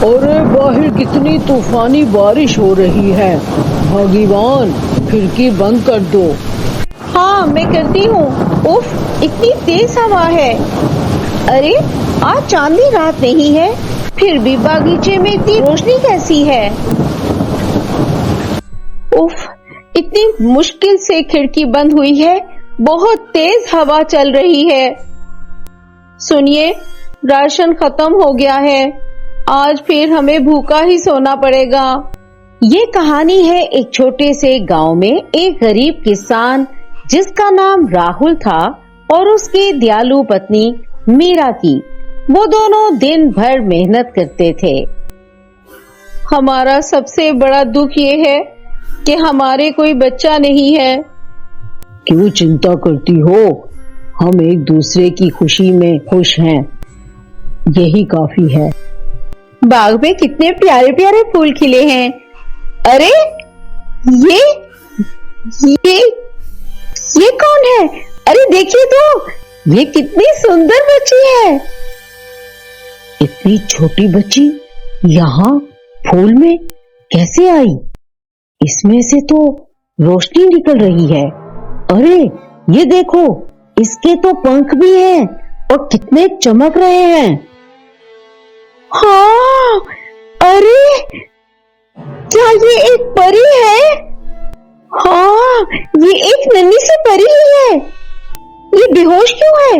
अरे बाहर कितनी तूफानी बारिश हो रही है। भगवान, खिड़की बंद कर दो। हाँ, मैं करती हूँ। उफ, इतनी तेज हवा है। अरे, आज चांदनी रात नहीं है, फिर भी बागीचे में इतनी रोशनी कैसी है? उफ, इतनी मुश्किल से खिड़की बंद हुई है। बहुत तेज हवा चल रही है। सुनिए, राशन खत्म हो गया है। आज फिर हमें भूखा ही सोना पड़ेगा। ये कहानी है एक छोटे से गांव में एक गरीब किसान जिसका नाम राहुल था और उसकी दयालु पत्नी मीरा की। वो दोनों दिन भर मेहनत करते थे। हमारा सबसे बड़ा दुख ये है कि हमारे कोई बच्चा नहीं है। क्यों चिंता करती हो? हम एक दूसरे की खुशी में खुश हैं। यही काफी है। बाग में कितने प्यारे प्यारे फूल खिले हैं। अरे, ये कौन है? अरे देखिए तो, ये कितनी सुंदर बच्ची है। इतनी छोटी बच्ची यहाँ फूल में कैसे आई? इसमें से तो रोशनी निकल रही है। अरे ये देखो, इसके तो पंख भी हैं और कितने चमक रहे हैं। हाँ, अरे क्या ये एक परी है? हाँ, ये एक नन्ही सी परी ही है। ये बेहोश क्यों है?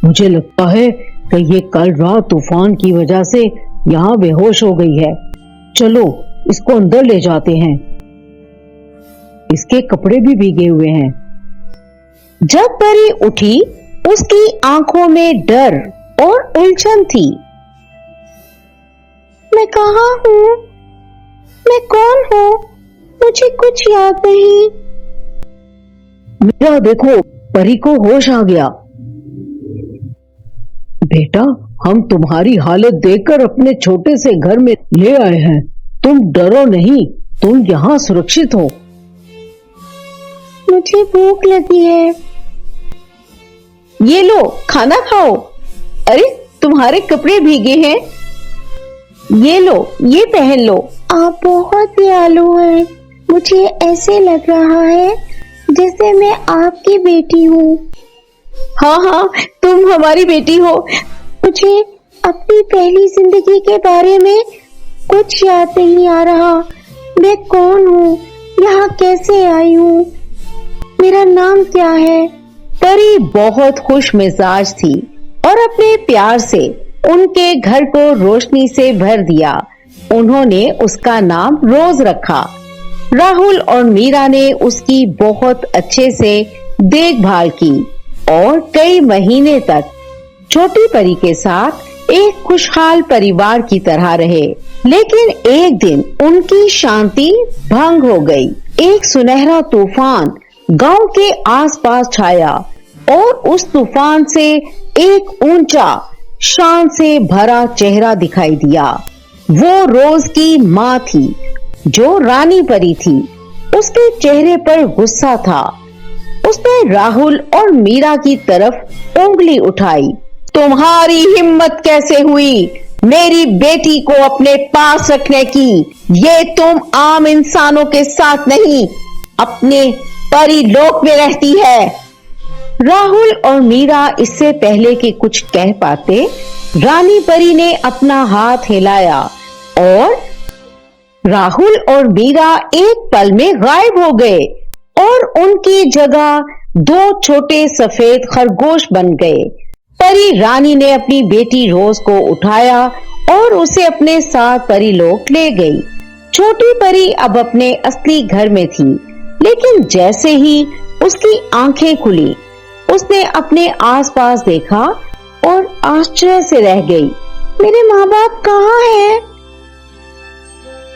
मुझे लगता है कि ये कल रात तूफान की वजह से यहाँ बेहोश हो गई है। चलो इसको अंदर ले जाते हैं। इसके कपड़े भी भीगे हुए हैं। जब परी उठी, उसकी आंखों में डर और उलझन थी। मैं कहाँ हूँ? मैं कौन हूँ? मुझे कुछ याद नहीं। मीरा देखो, परी को होश आ गया। बेटा, हम तुम्हारी हालत देखकर अपने छोटे से घर में ले आए हैं। तुम डरो नहीं, तुम यहाँ सुरक्षित हो। मुझे भूख लगी है। ये लो, खाना खाओ। अरे, तुम्हारे कपड़े भीगे हैं। ये लो, ये पहन लो। आप बहुत दयालु हैं। मुझे ऐसे लग रहा है जैसे मैं आपकी बेटी हूँ। हाँ हाँ, तुम हमारी बेटी हो। मुझे अपनी पहली जिंदगी के बारे में कुछ याद नहीं आ रहा। मैं कौन हूँ? यहाँ कैसे आई हूँ? मेरा नाम क्या है? परी बहुत खुश मिजाज थी और अपने प्यार से उनके घर को रोशनी से भर दिया। उन्होंने उसका नाम रोज रखा। राहुल और मीरा ने उसकी बहुत अच्छे से देखभाल की और कई महीने तक छोटी परी के साथ एक खुशहाल परिवार की तरह रहे। लेकिन एक दिन उनकी शांति भंग हो गई। एक सुनहरा तूफान गांव के आसपास छाया और उस तूफान से एक ऊंचा, शान से भरा चेहरा दिखाई दिया। वो रोज की माँ थी, जो रानी परी थी। उसके चेहरे पर गुस्सा था। उसने राहुल और मीरा की तरफ उंगली उठाई। तुम्हारी हिम्मत कैसे हुई मेरी बेटी को अपने पास रखने की? ये तुम आम इंसानों के साथ नहीं, अपने परी लोक में रहती है। राहुल और मीरा इससे पहले कि कुछ कह पाते, रानी परी ने अपना हाथ हिलाया और राहुल और मीरा एक पल में गायब हो गए और उनकी जगह दो छोटे सफेद खरगोश बन गए। परी रानी ने अपनी बेटी रोज को उठाया और उसे अपने साथ परीलोक ले गई। छोटी परी अब अपने असली घर में थी, लेकिन जैसे ही उसकी आंखें खुली, उसने अपने आसपास देखा और आश्चर्य से रह गई। मेरे माँ बाप कहाँ हैं?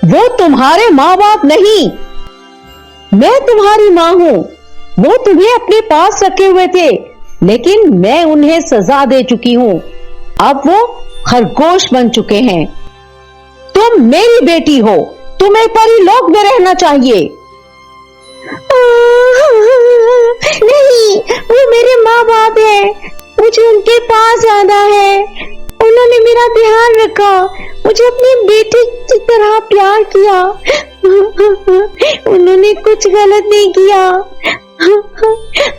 वो तुम्हारे माँ बाप नहीं, मैं तुम्हारी माँ हूँ। वो तुम्हें अपने पास रखे हुए थे, लेकिन मैं उन्हें सजा दे चुकी हूँ। अब वो खरगोश बन चुके हैं। तुम मेरी बेटी हो, तुम्हें परीलोक में रहना चाहिए। नहीं, वो मेरे माँ बाप हैं। मुझे उनके पास जाना है। उन्होंने मेरा ध्यान रखा, मुझे अपनी बेटी की तरह प्यार किया। उन्होंने कुछ गलत नहीं किया।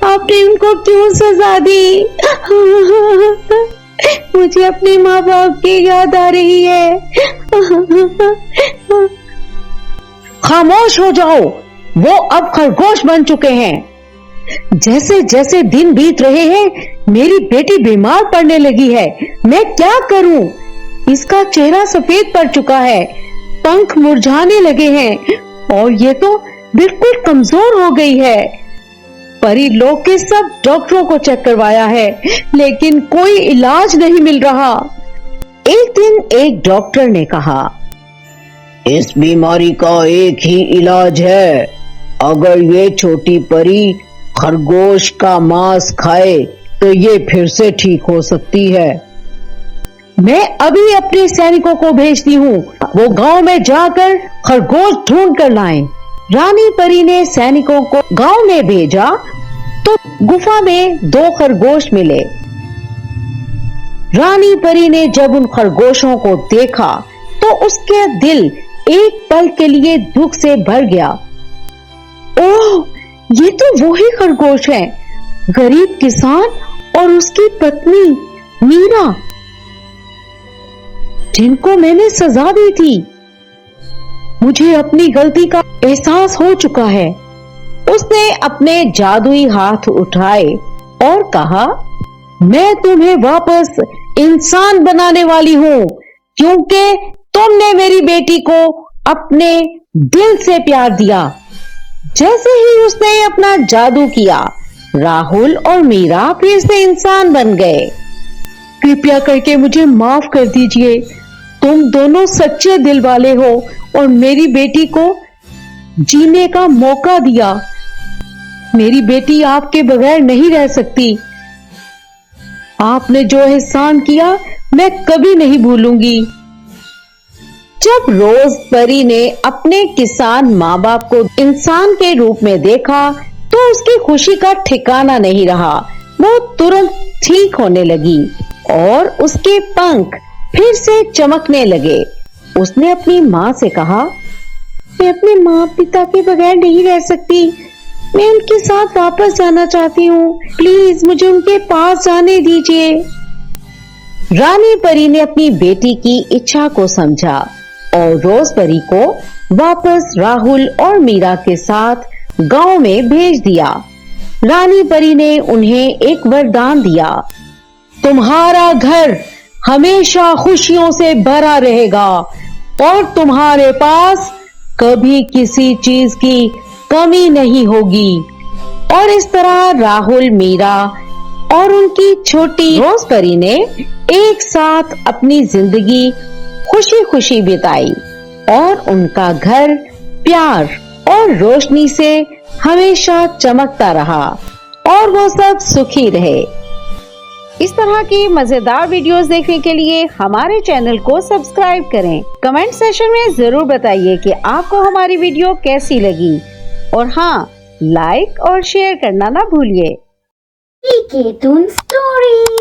आपने उनको क्यों सजा दी? मुझे अपने माँ बाप की याद आ रही है। खामोश हो जाओ, वो अब खरगोश बन चुके हैं। जैसे जैसे दिन बीत रहे हैं मेरी बेटी बीमार पड़ने लगी है। मैं क्या करूं? इसका चेहरा सफेद पड़ चुका है, पंख मुरझाने लगे हैं और ये तो बिल्कुल कमजोर हो गई है। परी लोग के सब डॉक्टरों को चेक करवाया है लेकिन कोई इलाज नहीं मिल रहा। एक दिन एक डॉक्टर ने कहा, इस बीमारी का एक ही इलाज है। अगर ये छोटी परी खरगोश का मांस खाए तो ये फिर से ठीक हो सकती है। मैं अभी अपने सैनिकों को भेजती हूँ, वो गांव में जाकर खरगोश ढूंढ कर लाएं। रानी परी ने सैनिकों को गांव में भेजा तो गुफा में 2 खरगोश मिले। रानी परी ने जब उन खरगोशों को देखा तो उसके दिल एक पल के लिए दुख से भर गया। ओह, ये तो वही खरगोश हैं, गरीब किसान और उसकी पत्नी मीरा, जिनको मैंने सजा दी थी। मुझे अपनी गलती का एहसास हो चुका है। उसने अपने जादुई हाथ उठाए और कहा, मैं तुम्हें वापस इंसान बनाने वाली हूँ क्योंकि तुमने मेरी बेटी को अपने दिल से प्यार दिया। जैसे ही उसने अपना जादू किया, राहुल और मीरा फिर से इंसान बन गए। कृपया करके मुझे माफ कर दीजिए। तुम दोनों सच्चे दिल वाले हो और मेरी बेटी को जीने का मौका दिया। मेरी बेटी आपके बगैर नहीं रह सकती। आपने जो एहसान किया मैं कभी नहीं भूलूंगी। जब रोज परी ने अपने किसान माँ बाप को इंसान के रूप में देखा तो उसकी खुशी का ठिकाना नहीं रहा। वो तुरंत ठीक होने लगी और उसके पंख फिर से चमकने लगे। उसने अपनी माँ से कहा, मैं अपने माँ पिता के बगैर नहीं रह सकती। मैं उनके साथ वापस जाना चाहती हूँ। प्लीज मुझे उनके पास जाने दीजिए। रानी परी ने अपनी बेटी की इच्छा को समझा और रोज परी को वापस राहुल और मीरा के साथ गांव में भेज दिया। रानी परी ने उन्हें एक वरदान दिया, तुम्हारा घर हमेशा खुशियों से भरा रहेगा और तुम्हारे पास कभी किसी चीज की कमी नहीं होगी। और इस तरह राहुल, मीरा और उनकी छोटी रोज परी ने एक साथ अपनी जिंदगी खुशी खुशी बिताई और उनका घर प्यार और रोशनी से हमेशा चमकता रहा और वो सब सुखी रहे। इस तरह की मजेदार वीडियोस देखने के लिए हमारे चैनल को सब्सक्राइब करें। कमेंट सेशन में जरूर बताइए कि आपको हमारी वीडियो कैसी लगी और हाँ, लाइक और शेयर करना ना भूलिए। Cartoon story.